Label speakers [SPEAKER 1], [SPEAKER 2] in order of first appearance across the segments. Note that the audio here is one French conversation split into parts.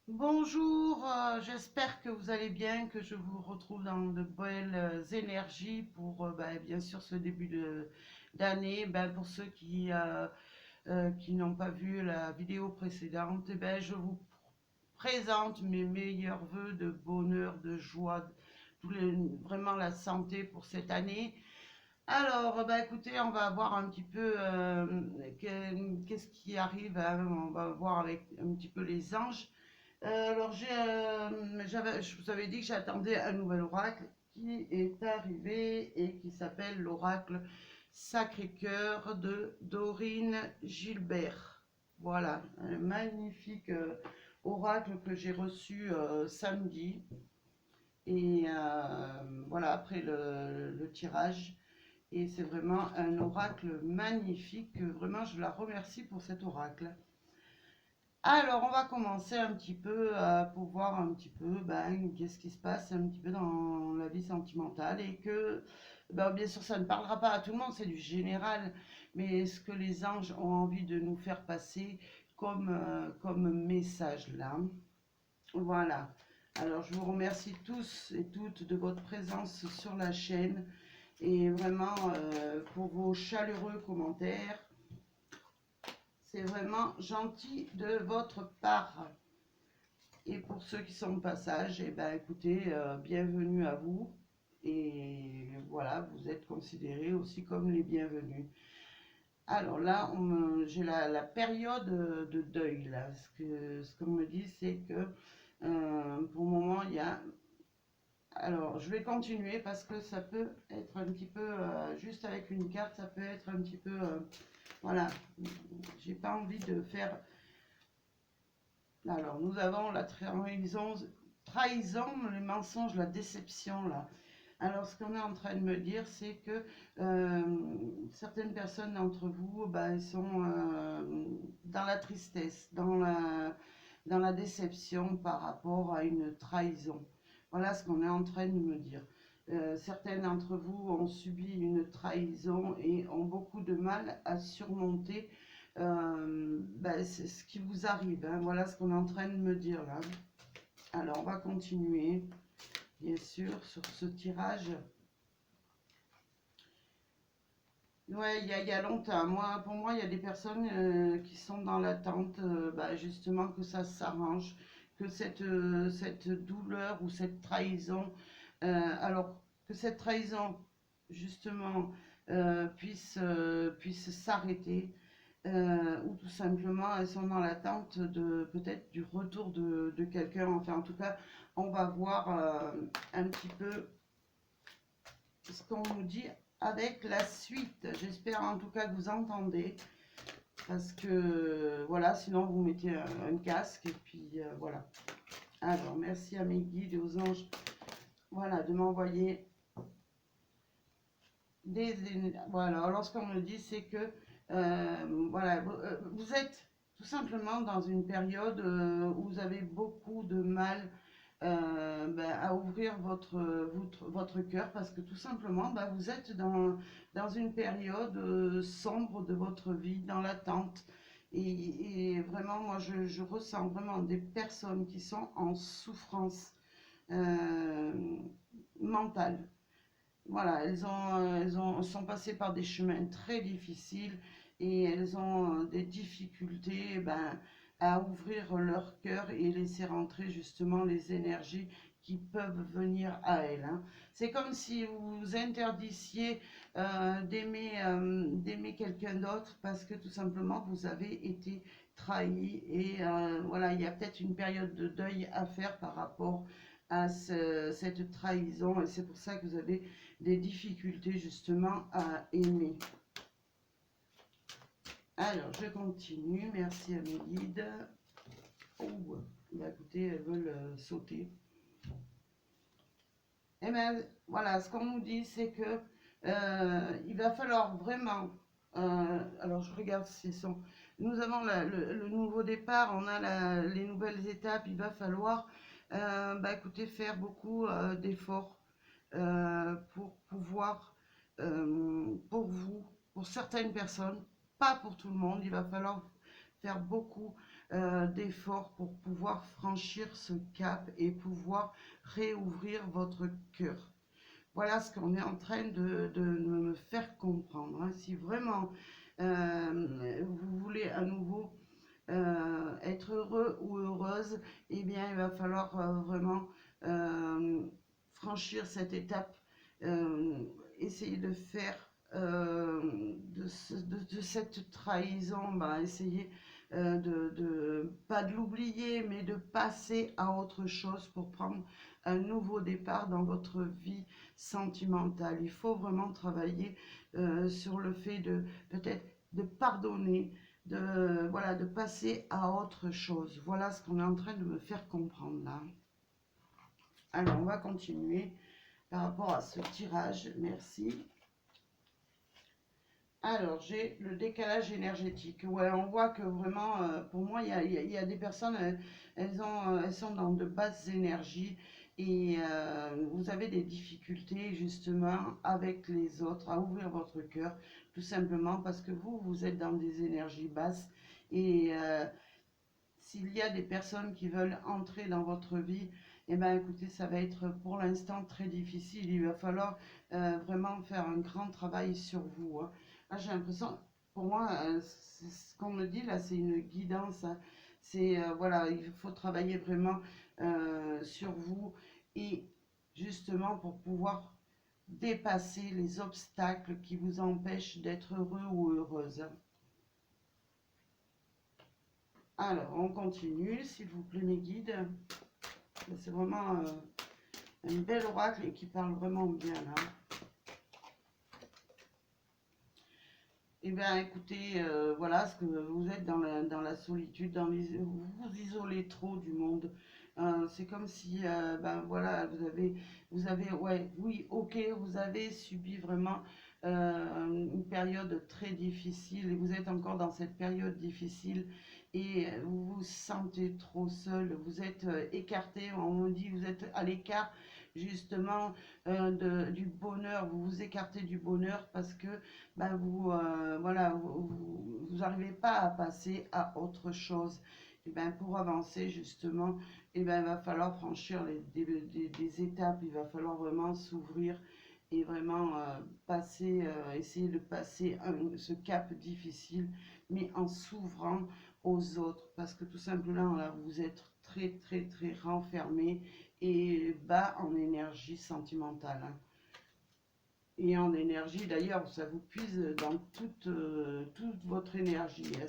[SPEAKER 1] Bonjour, j'espère que vous allez bien, que je vous retrouve dans de belles énergies pour bien sûr ce début d'année. Pour ceux qui n'ont pas vu la vidéo précédente, je vous présente mes meilleurs vœux de bonheur, de joie, vraiment la santé pour cette année. Alors, écoutez, on va voir un petit peu qu'est-ce qui arrive, hein. On va voir avec un petit peu les anges. Je vous avais dit que j'attendais un nouvel oracle qui est arrivé et qui s'appelle l'oracle Sacré-Cœur de Dorine Gilbert. Voilà, un magnifique oracle que j'ai reçu samedi. Voilà, après le tirage. Et c'est vraiment un oracle magnifique. Vraiment, je la remercie pour cet oracle. Alors, on va commencer un petit peu pour voir un petit peu qu'est-ce qui se passe un petit peu dans la vie sentimentale et que, bien sûr, ça ne parlera pas à tout le monde, c'est du général, mais ce que les anges ont envie de nous faire passer comme message là. Voilà. Alors, je vous remercie tous et toutes de votre présence sur la chaîne et vraiment pour vos chaleureux commentaires. C'est vraiment gentil de votre part. Et pour ceux qui sont de passage, écoutez, bienvenue à vous. Et voilà, vous êtes considérés aussi comme les bienvenus. Alors là, j'ai la période de deuil. Là. Ce qu'on me dit, c'est que pour le moment, il y a... Alors, je vais continuer parce que ça peut être un petit peu, juste avec une carte, ça peut être un petit peu... voilà, j'ai pas envie de faire... Alors, nous avons la trahison, le mensonge, la déception, là. Alors, ce qu'on est en train de me dire, c'est que certaines personnes d'entre vous, sont dans la tristesse, dans la déception par rapport à une trahison. Voilà ce qu'on est en train de me dire. Certaines d'entre vous ont subi une trahison et ont beaucoup de mal à surmonter c'est ce qui vous arrive, hein. Voilà ce qu'on est en train de me dire là. Alors, on va continuer, bien sûr, sur ce tirage. Ouais, il y a longtemps. Pour moi, il y a des personnes qui sont dans l'attente, justement, que ça s'arrange, que cette douleur ou cette trahison, alors que cette trahison, justement, puisse s'arrêter, ou tout simplement, elles sont dans l'attente de peut-être du retour de quelqu'un. Enfin, en tout cas, on va voir un petit peu ce qu'on nous dit avec la suite. J'espère en tout cas que vous entendez. Parce que voilà, sinon vous mettez un casque et puis voilà. Alors, merci à mes guides et aux anges, voilà, de m'envoyer des... Voilà, alors ce qu'on me dit, c'est que voilà, vous êtes tout simplement dans une période où vous avez beaucoup de mal à ouvrir votre cœur parce que tout simplement vous êtes dans une période sombre de votre vie, dans l'attente. Et vraiment, moi, je ressens vraiment des personnes qui sont en souffrance euh, mentale. Voilà, sont passées par des chemins très difficiles et elles ont des difficultés à ouvrir leur cœur et laisser rentrer justement les énergies qui peuvent venir à elles, hein. C'est comme si vous vous interdissiez d'aimer quelqu'un d'autre parce que tout simplement vous avez été trahi et voilà, il y a peut-être une période de deuil à faire par rapport à cette trahison et c'est pour ça que vous avez des difficultés justement à aimer. Alors, je continue. Merci à mes guides. Oh, écoutez, elles veulent sauter. Et bien, voilà, ce qu'on nous dit, c'est que il va falloir vraiment... alors, je regarde ces sons. Nous avons le nouveau départ, on a les nouvelles étapes. Il va falloir, écoutez, faire beaucoup d'efforts pour pouvoir, pour vous, pour certaines personnes, pas pour tout le monde, il va falloir faire beaucoup d'efforts pour pouvoir franchir ce cap et pouvoir réouvrir votre cœur. Voilà ce qu'on est en train de me faire comprendre, hein. Si vraiment vous voulez à nouveau être heureux ou heureuse, eh bien, il va falloir vraiment euh, franchir cette étape, essayer de faire de cette trahison, bah, essayer pas de l'oublier, mais de passer à autre chose pour prendre un nouveau départ dans votre vie sentimentale. Il faut vraiment travailler sur le fait de peut-être de pardonner, voilà, de passer à autre chose. Voilà ce qu'on est en train de me faire comprendre là. Alors, on va continuer par rapport à ce tirage. Merci. Alors, j'ai le décalage énergétique. Ouais, on voit que vraiment, pour moi, il y a des personnes, elles sont dans de basses énergies et vous avez des difficultés justement avec les autres à ouvrir votre cœur, tout simplement parce que vous êtes dans des énergies basses et s'il y a des personnes qui veulent entrer dans votre vie, eh bien écoutez, ça va être pour l'instant très difficile. Il va falloir vraiment faire un grand travail sur vous, hein. Là, j'ai l'impression, pour moi, ce qu'on me dit là, c'est une guidance, hein. C'est, voilà, il faut travailler vraiment sur vous et justement pour pouvoir dépasser les obstacles qui vous empêchent d'être heureux ou heureuse, hein. Alors, on continue, s'il vous plaît, mes guides. C'est vraiment un bel oracle et qui parle vraiment bien, là. Eh bien, écoutez, voilà, ce que vous êtes dans la solitude, vous vous isolez trop du monde. C'est comme si, ben voilà, ouais, oui, ok, vous avez subi vraiment une période très difficile et vous êtes encore dans cette période difficile et vous vous sentez trop seul, vous êtes écarté, on vous dit, vous êtes à l'écart justement du bonheur, vous vous écartez du bonheur parce que ben voilà, vous n'arrivez pas à passer à autre chose. Et ben pour avancer justement, et ben il va falloir franchir des étapes, il va falloir vraiment s'ouvrir et vraiment essayer de passer ce cap difficile, mais en s'ouvrant aux autres, parce que tout simplement là, vous êtes très très très renfermé et bas en énergie sentimentale, hein. Et en énergie, d'ailleurs, ça vous puise dans toute votre énergie, hein,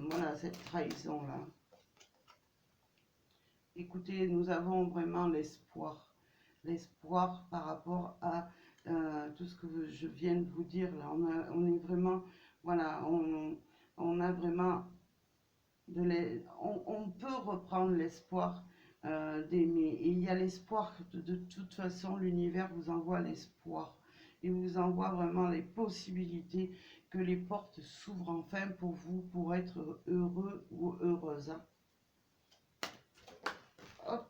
[SPEAKER 1] voilà, cette trahison-là. Écoutez, nous avons vraiment l'espoir. L'espoir par rapport à tout ce que je viens de vous dire. Là, on est vraiment, voilà, on a vraiment on peut reprendre l'espoir d'aimer. Et il y a l'espoir, de toute façon, l'univers vous envoie l'espoir. Il vous envoie vraiment les possibilités que les portes s'ouvrent enfin pour vous, pour être heureux ou heureuse, hein. Hop.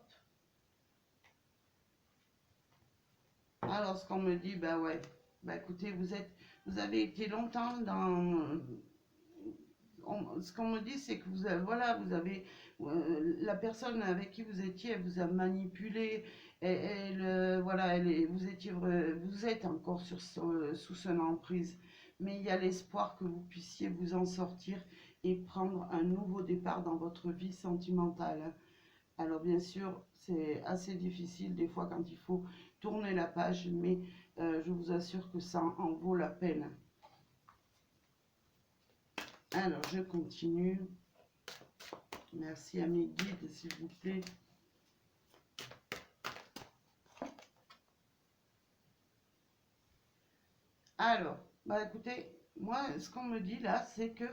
[SPEAKER 1] Alors, ce qu'on me dit, bah ouais, bah écoutez, vous avez été longtemps dans, ce qu'on me dit, c'est que vous avez, voilà, la personne avec qui vous étiez, elle vous a manipulé, voilà, vous êtes encore sous son emprise, mais il y a l'espoir que vous puissiez vous en sortir et prendre un nouveau départ dans votre vie sentimentale, hein. Alors bien sûr, c'est assez difficile des fois quand il faut tourner la page, mais je vous assure que ça en vaut la peine. Alors, je continue. Merci à mes guides, s'il vous plaît. Alors, bah écoutez, moi, ce qu'on me dit là, c'est que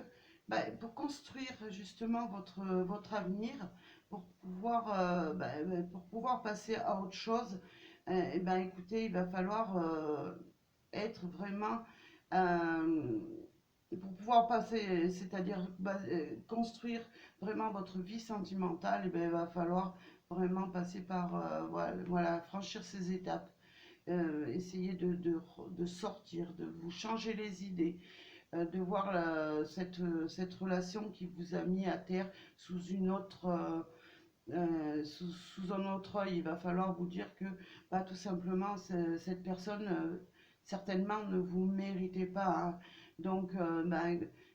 [SPEAKER 1] bah, pour construire justement votre avenir, pour pouvoir passer à autre chose, et ben écoutez, il va falloir être vraiment pour pouvoir passer, c'est-à-dire construire vraiment votre vie sentimentale, et ben, il va falloir vraiment passer par, voilà, franchir ces étapes, essayer de sortir, de vous changer les idées, de voir cette relation qui vous a mis à terre sous une autre, sous un autre œil. Il va falloir vous dire que bah, tout simplement, cette personne, certainement, ne vous méritez pas, hein. Donc, bah,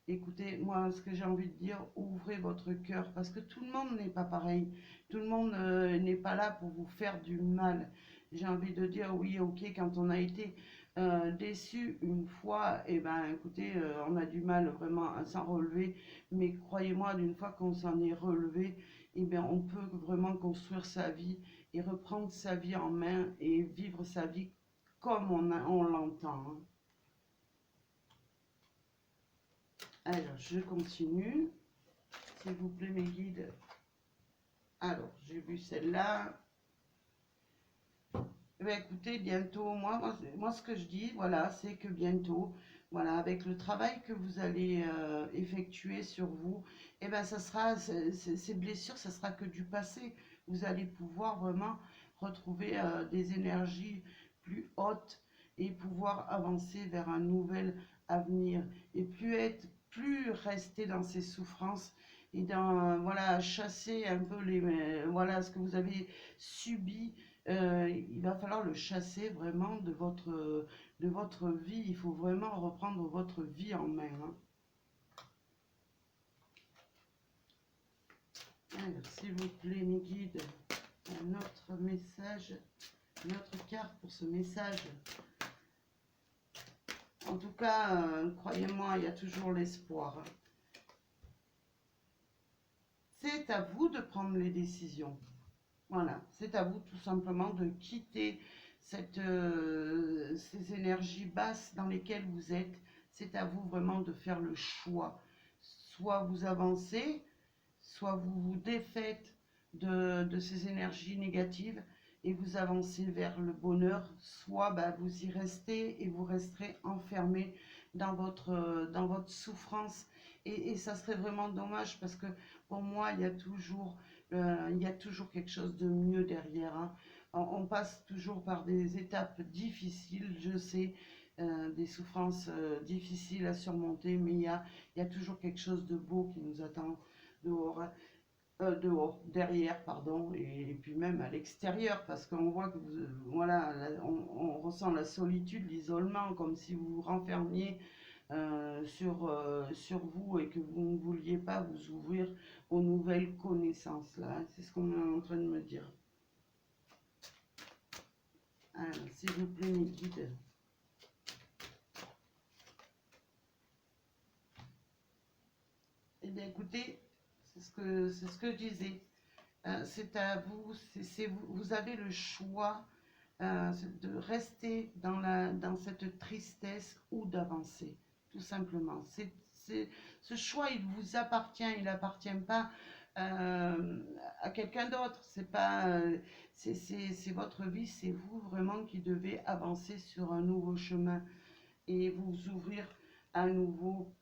[SPEAKER 1] écoutez, moi, ce que j'ai envie de dire, ouvrez votre cœur, parce que tout le monde n'est pas pareil. Tout le monde n'est pas là pour vous faire du mal. J'ai envie de dire, oui, ok, quand on a été déçu une fois, et ben, écoutez, on a du mal vraiment à s'en relever. Mais croyez-moi, d'une fois qu'on s'en est relevé, eh bien, on peut vraiment construire sa vie et reprendre sa vie en main et vivre sa vie comme on l'entend, hein. Alors, je continue. S'il vous plaît, mes guides. Alors, j'ai vu celle-là. Eh bien, écoutez, bientôt, moi, ce que je dis, voilà, c'est que bientôt, voilà, avec le travail que vous allez effectuer sur vous, eh ben, ça sera, ces blessures, ça sera que du passé. Vous allez pouvoir vraiment retrouver des énergies plus hautes et pouvoir avancer vers un nouvel avenir et plus rester dans ces souffrances et dans, voilà, chasser un peu voilà, ce que vous avez subi. Il va falloir le chasser vraiment de votre vie. Il faut vraiment reprendre votre vie en main, hein. Alors, s'il vous plaît, mes guides, un autre message, une autre carte pour ce message. En tout cas, croyez-moi, il y a toujours l'espoir, hein. C'est à vous de prendre les décisions. Voilà, c'est à vous tout simplement de quitter ces énergies basses dans lesquelles vous êtes. C'est à vous vraiment de faire le choix. Soit vous avancez, soit vous vous défaites de ces énergies négatives et vous avancez vers le bonheur, soit bah, vous y restez et vous resterez enfermé dans votre souffrance. Et ça serait vraiment dommage parce que pour moi, il y a toujours quelque chose de mieux derrière, hein. On passe toujours par des étapes difficiles, je sais, des souffrances difficiles à surmonter, mais il y a toujours quelque chose de beau qui nous attend dehors, derrière, pardon, et puis même à l'extérieur, parce qu'on voit que voilà, on ressent la solitude, l'isolement, comme si vous vous renfermiez sur vous et que vous ne vouliez pas vous ouvrir aux nouvelles connaissances, là. C'est ce qu'on est en train de me dire. Alors, s'il vous plaît, mes guides. Eh bien, écoutez, c'est ce que je disais. C'est à vous, vous avez le choix de rester dans cette tristesse ou d'avancer, tout simplement. Ce choix, il vous appartient, il n'appartient pas à quelqu'un d'autre. C'est pas, c'est votre vie, c'est vous vraiment qui devez avancer sur un nouveau chemin et vous ouvrir à nouveau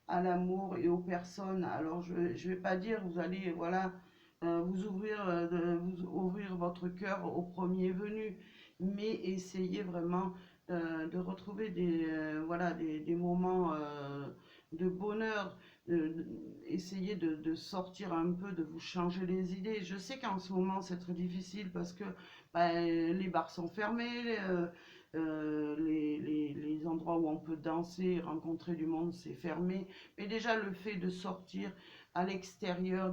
[SPEAKER 1] à l'amour et aux personnes. Alors je ne vais pas dire vous allez voilà vous ouvrir votre cœur au premier venu, mais essayez vraiment de retrouver voilà, des moments de bonheur, essayez de sortir un peu, de vous changer les idées. Je sais qu'en ce moment c'est très difficile parce que bah, les bars sont fermés, les endroits où on peut danser, rencontrer du monde, c'est fermé. Mais déjà le fait de sortir à l'extérieur,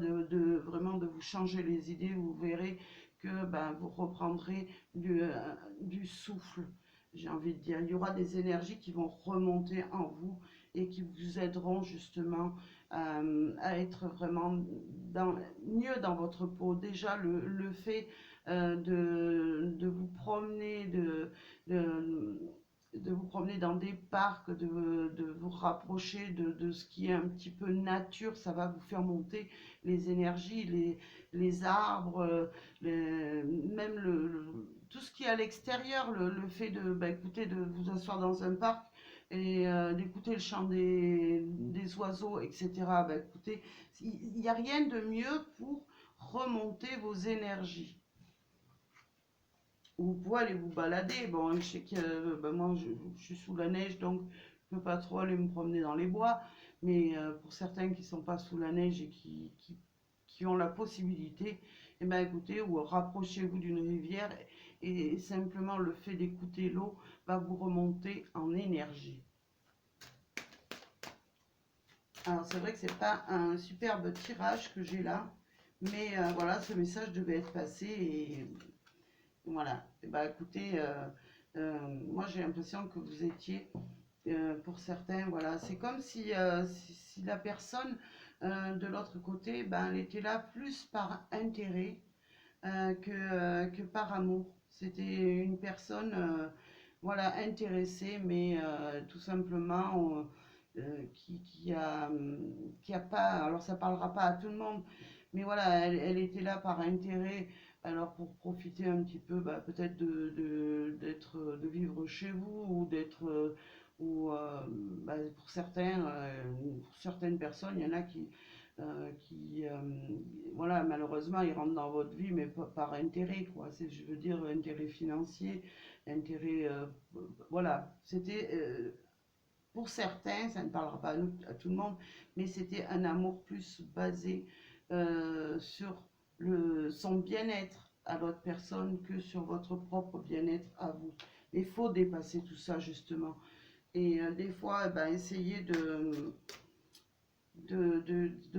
[SPEAKER 1] vraiment de vous changer les idées, vous verrez que ben, vous reprendrez du souffle. J'ai envie de dire, il y aura des énergies qui vont remonter en vous et qui vous aideront justement à être vraiment mieux dans votre peau. Déjà, le fait de vous promener, de, de vous promener dans des parcs, de vous rapprocher de ce qui est un petit peu nature, ça va vous faire monter les énergies, les arbres, même tout ce qui est à l'extérieur, le fait de, bah, écoutez, de vous asseoir dans un parc et d'écouter le chant des oiseaux, etc. Bah, écoutez, il n'y a rien de mieux pour remonter vos énergies. Vous pouvez aller vous balader. Bon, je sais que ben moi, je suis sous la neige, donc je peux pas trop aller me promener dans les bois, mais pour certains qui sont pas sous la neige et qui ont la possibilité, eh ben écoutez, ou rapprochez-vous d'une rivière et simplement le fait d'écouter l'eau va vous remonter en énergie. Alors c'est vrai que c'est pas un superbe tirage que j'ai là, mais voilà, ce message devait être passé et voilà. Et bah écoutez, moi j'ai l'impression que vous étiez, pour certains, voilà, c'est comme si la personne de l'autre côté, ben, elle était là plus par intérêt que par amour. C'était une personne, voilà, intéressée, mais tout simplement qui a pas, alors ça parlera pas à tout le monde, mais voilà, elle était là par intérêt, alors pour profiter un petit peu, bah, peut-être de vivre chez vous ou d'être, ou bah, pour certaines personnes, il y en a qui voilà, malheureusement, ils rentrent dans votre vie, mais par intérêt, quoi. Je veux dire, intérêt financier, intérêt, voilà. C'était, pour certains, ça ne parlera pas à tout le monde, mais c'était un amour plus basé sur son bien-être à l'autre personne que sur votre propre bien-être à vous. Il faut dépasser tout ça, justement. Et des fois, ben, essayer de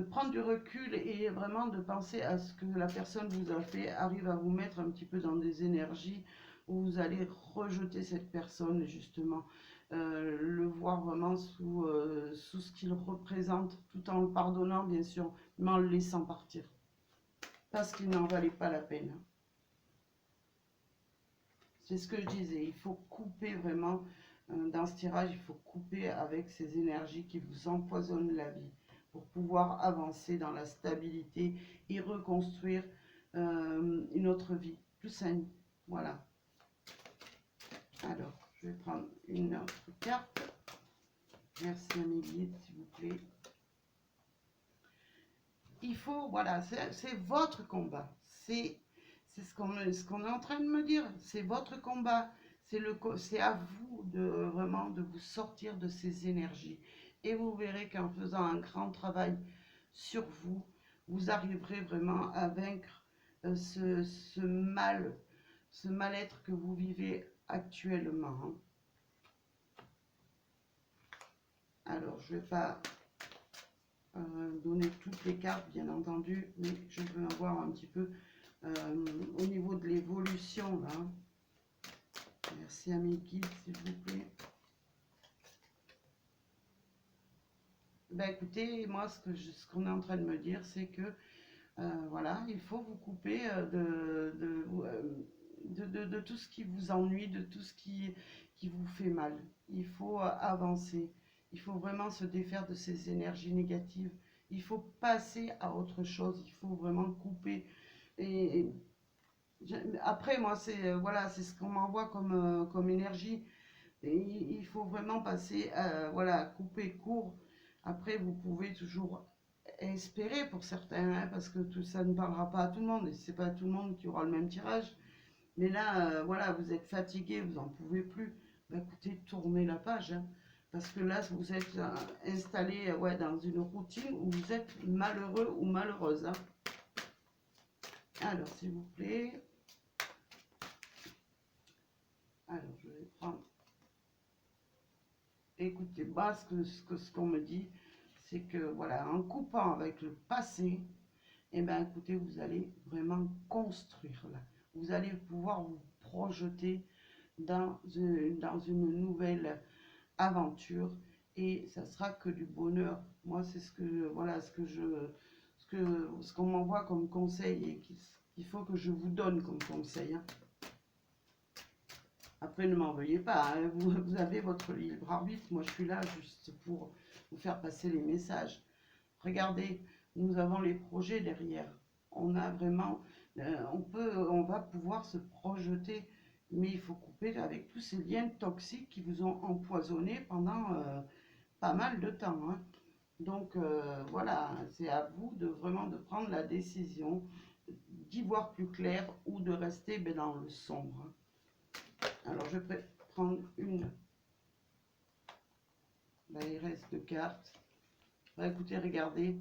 [SPEAKER 1] prendre du recul et vraiment de penser à ce que la personne vous a fait, arrive à vous mettre un petit peu dans des énergies où vous allez rejeter cette personne, justement, le voir vraiment sous ce qu'il représente, tout en le pardonnant, bien sûr, mais en le laissant partir, parce qu'il n'en valait pas la peine. C'est ce que je disais, il faut couper vraiment, dans ce tirage, il faut couper avec ces énergies qui vous empoisonnent la vie pour pouvoir avancer dans la stabilité et reconstruire une autre vie plus saine. Voilà. Alors, je vais prendre une autre carte. Merci à mes guides, s'il vous plaît. Il faut, voilà, c'est votre combat. C'est ce qu'on est en train de me dire. C'est votre combat. C'est à vous de vraiment de vous sortir de ces énergies. Et vous verrez qu'en faisant un grand travail sur vous, vous arriverez vraiment à vaincre ce mal-être que vous vivez actuellement. Alors, je ne vais pas donner toutes les cartes, bien entendu, mais je veux avoir un petit peu au niveau de l'évolution, là. Merci à mes guides, s'il vous plaît. Ben écoutez, moi, ce qu'on est en train de me dire, c'est que voilà, il faut vous couper de tout ce qui vous ennuie, de tout ce qui vous fait mal. Il faut avancer. Il faut vraiment se défaire de ces énergies négatives. Il faut passer à autre chose. Il faut vraiment couper. Et après, moi, c'est voilà, c'est ce qu'on m'envoie comme énergie. Et il faut vraiment passer, voilà, couper court. Après, vous pouvez toujours espérer pour certains, hein, parce que tout ça ne parlera pas à tout le monde, et c'est pas tout le monde qui aura le même tirage. Mais là, voilà, vous êtes fatigué, vous n'en pouvez plus. Bah, écoutez, tournez la page, hein, parce que là, vous êtes installé, ouais, dans une routine où vous êtes malheureux ou malheureuse. Hein. Alors, s'il vous plaît. Alors, je vais prendre. Écoutez, bah, ce qu'on me dit, c'est que, voilà, en coupant avec le passé, eh bien, écoutez, vous allez vraiment construire là. Vous allez pouvoir vous projeter dans une nouvelle aventure et ça sera que du bonheur. Moi, c'est voilà, ce qu'on m'envoie comme conseil et qu'il faut que je vous donne comme conseil. Hein. Après, ne m'en veuillez pas, hein. Vous avez votre libre arbitre. Moi, je suis là juste pour vous faire passer les messages. Regardez, nous avons les projets derrière. On a vraiment, on va pouvoir se projeter, mais il faut couper avec tous ces liens toxiques qui vous ont empoisonné pendant pas mal de temps. Hein. Donc voilà, c'est à vous de vraiment de prendre la décision d'y voir plus clair ou de rester dans le sombre. Alors je vais prendre une Ben, il reste 2 cartes. Ben, écoutez, regardez.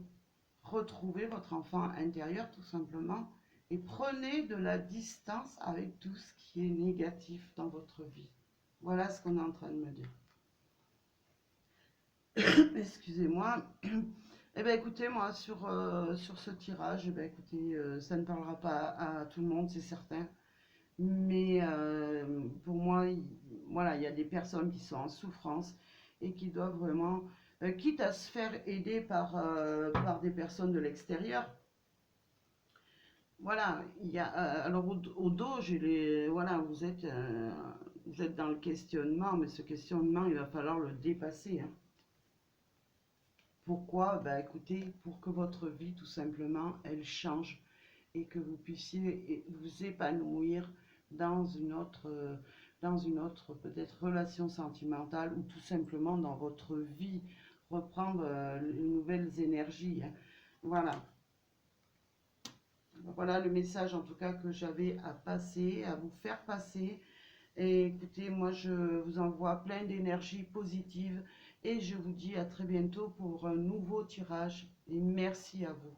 [SPEAKER 1] Retrouvez votre enfant intérieur tout simplement et prenez de la distance avec tout ce qui est négatif dans votre vie. Voilà ce qu'on est en train de me dire. Excusez-moi. Eh bien écoutez, moi sur ce tirage, eh bien, écoutez, ça ne parlera pas à tout le monde, c'est certain. Mais pour moi, voilà, il y a des personnes qui sont en souffrance et qui doivent vraiment, quitte à se faire aider par des personnes de l'extérieur. Voilà, il y a, alors au dos, j'ai les, voilà, vous êtes dans le questionnement, mais ce questionnement, il va falloir le dépasser, hein. Pourquoi? Ben écoutez, pour que votre vie, tout simplement, elle change et que vous puissiez vous épanouir dans dans une autre peut-être relation sentimentale ou tout simplement dans votre vie, reprendre les nouvelles énergies, hein. Voilà. Voilà le message en tout cas que j'avais à passer, à vous faire passer. Et écoutez, moi je vous envoie plein d'énergie positive et je vous dis à très bientôt pour un nouveau tirage et merci à vous.